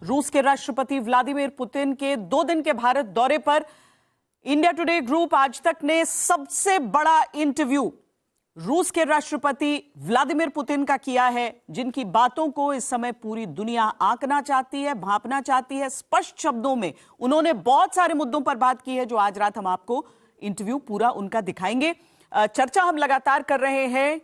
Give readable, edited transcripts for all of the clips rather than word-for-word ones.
रूस के राष्ट्रपति व्लादिमीर पुतिन के 2 दिन के भारत दौरे पर इंडिया टुडे ग्रुप आज तक ने सबसे बड़ा इंटरव्यू रूस के राष्ट्रपति व्लादिमीर पुतिन का किया है, जिनकी बातों को इस समय पूरी दुनिया आंकना चाहती है, भांपना चाहती है। स्पष्ट शब्दों में उन्होंने बहुत सारे मुद्दों पर बात की है, जो आज रात हम आपको इंटरव्यू पूरा उनका दिखाएंगे। चर्चा हम लगातार कर रहे हैं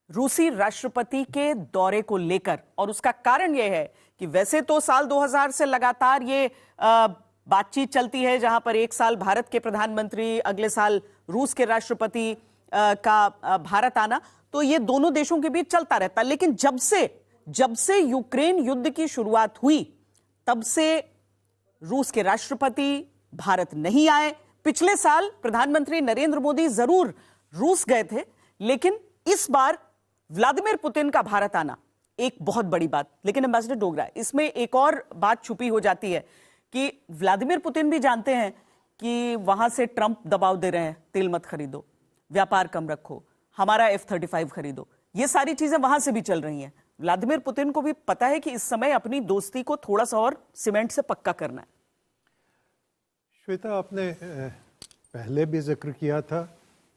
रूसी राष्ट्रपति के दौरे को लेकर, और उसका कारण यह है कि वैसे तो साल 2000 से लगातार ये बातचीत चलती है, जहां पर एक साल भारत के प्रधानमंत्री, अगले साल रूस के राष्ट्रपति का भारत आना, तो ये दोनों देशों के बीच चलता रहता। लेकिन जब से यूक्रेन युद्ध की शुरुआत हुई, तब से रूस के राष्ट्रपति भारत नहीं आए। पिछले साल प्रधानमंत्री नरेंद्र मोदी जरूर रूस गए थे, लेकिन इस बार व्लादिमीर पुतिन का भारत आना एक बहुत बड़ी बात। लेकिन एम्बेसडर डोगरा, इसमें एक और बात छुपी हो जाती है कि व्लादिमीर पुतिन भी जानते हैं कि वहां से ट्रंप दबाव दे रहे हैं, तेल मत खरीदो, व्यापार कम रखो, हमारा F-35 खरीदो। ये सारी चीजें वहां से भी चल रही हैं। व्लादिमीर पुतिन को भी पता है कि इस समय अपनी दोस्ती को थोड़ा सा और सीमेंट से पक्का करना है। श्वेता, आपने पहले भी जिक्र किया था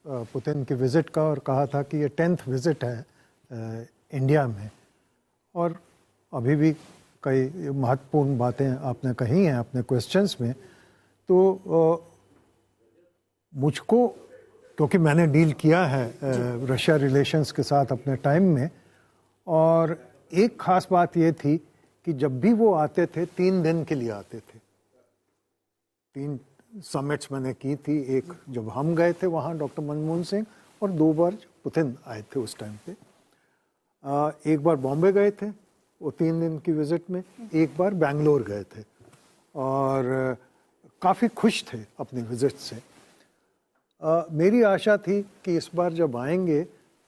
पुतिन के विजिट का, और कहा था कि ये 10th विजिट है इंडिया में, और अभी भी कई महत्वपूर्ण बातें आपने कही हैं अपने क्वेश्चंस में। तो मुझको, क्योंकि मैंने डील किया है रशिया रिलेशंस के साथ अपने टाइम में, और एक खास बात ये थी कि जब भी वो आते थे 3 दिन के लिए आते थे। 3 समिट्स मैंने की थी, एक जब हम गए थे वहाँ डॉक्टर मनमोहन सिंह, और 2 बार पुतिन आए थे उस टाइम पे। एक बार बॉम्बे गए थे वो 3 दिन की विजिट में, एक बार बेंगलोर गए थे, और काफ़ी खुश थे अपनी विजिट से। मेरी आशा थी कि इस बार जब आएंगे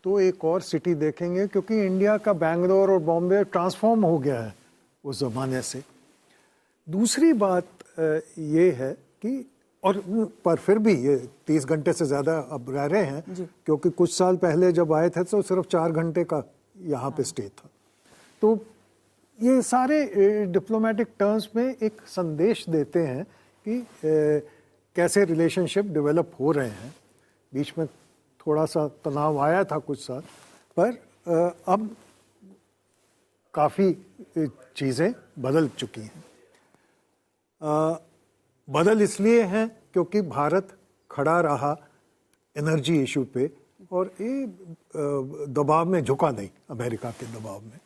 तो एक और सिटी देखेंगे, क्योंकि इंडिया का बेंगलोर और बॉम्बे ट्रांसफॉर्म हो गया है उस ज़माने से। दूसरी बात ये है कि पर फिर भी ये 30 घंटे से ज़्यादा अब रह रहे हैं, क्योंकि कुछ साल पहले जब आए थे तो सिर्फ 4 घंटे का यहाँ पे स्टे था। तो ये सारे डिप्लोमेटिक टर्म्स में एक संदेश देते हैं कि कैसे रिलेशनशिप डेवलप हो रहे हैं। बीच में थोड़ा सा तनाव आया था कुछ साल, पर अब काफ़ी चीज़ें बदल चुकी हैं। बदल इसलिए हैं क्योंकि भारत खड़ा रहा एनर्जी इशू पे, और ये दबाव में झुका नहीं, अमेरिका के दबाव में।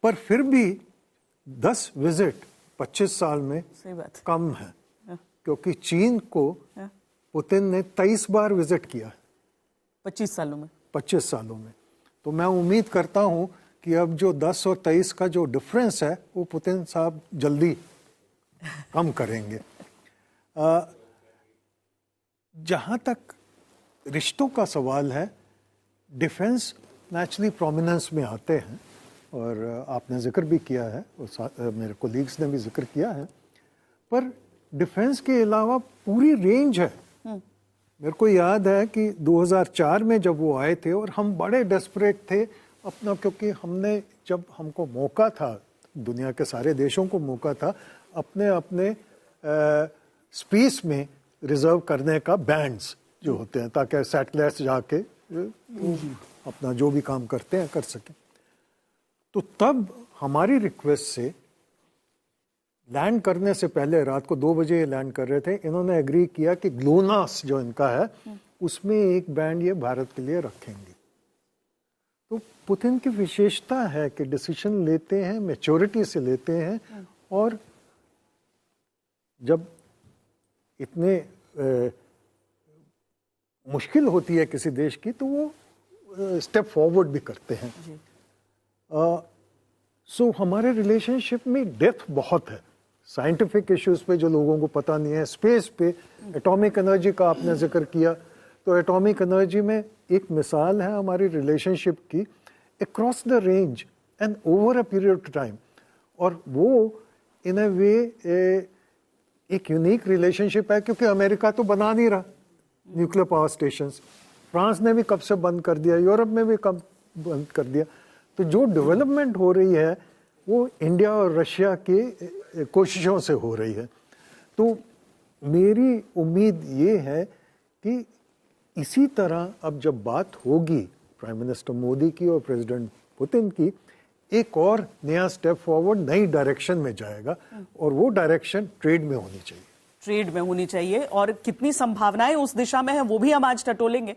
पर फिर भी 10 विजिट 25 साल में कम है, क्योंकि चीन को पुतिन ने 23 बार विजिट किया है 25 सालों में। तो मैं उम्मीद करता हूं कि अब जो 10 और 23 का जो डिफरेंस है वो पुतिन साहब जल्दी कम करेंगे। जहां तक रिश्तों का सवाल है, डिफेंस नेचुरली प्रोमिनेंस में आते हैं, और आपने जिक्र भी किया है और मेरे कोलीग्स ने भी जिक्र किया है, पर डिफेंस के अलावा पूरी रेंज है। मेरे को याद है कि 2004 में जब वो आए थे, और हम बड़े डेस्परेट थे अपना, क्योंकि जब हमको मौका था, दुनिया के सारे देशों को मौका था अपने अपने स्पेस में रिजर्व करने का बैंड्स जो होते हैं, ताकि सैटेलाइट्स जाके अपना जो भी काम करते हैं कर सकें। तो तब हमारी रिक्वेस्ट से लैंड करने से पहले, रात को 2 बजे लैंड कर रहे थे, इन्होंने एग्री किया कि ग्लोनास जो इनका है उसमें एक बैंड ये भारत के लिए रखेंगे। तो पुतिन की विशेषता है कि डिसीजन लेते हैं, मैच्योरिटी से लेते हैं, और जब इतने मुश्किल होती है किसी देश की तो वो स्टेप फॉरवर्ड भी करते हैं। सो हमारे रिलेशनशिप में डेप्थ बहुत है, साइंटिफिक इश्यूज पे जो लोगों को पता नहीं है, स्पेस पे, एटॉमिक एनर्जी का आपने जिक्र किया, तो एटॉमिक एनर्जी में एक मिसाल है हमारी रिलेशनशिप की, across the range and over a period of time. और वो इन अ वे एक यूनिक रिलेशनशिप है, क्योंकि अमेरिका तो बना नहीं रहा न्यूक्लियर पावर स्टेशंस, फ्रांस ने भी कब से बंद कर दिया, यूरोप में भी कब बंद कर दिया। तो जो डेवलपमेंट हो रही है वो इंडिया और रशिया के कोशिशों से हो रही है। तो मेरी उम्मीद ये है कि इसी तरह अब जब बात होगी प्राइम मिनिस्टर मोदी की और प्रेसिडेंट पुतिन की, एक और नया स्टेप फॉरवर्ड नई डायरेक्शन में जाएगा और वो डायरेक्शन ट्रेड में होनी चाहिए। ट्रेड में होनी चाहिए और कितनी संभावनाएं उस दिशा में है वो भी हम आज टटोलेंगे।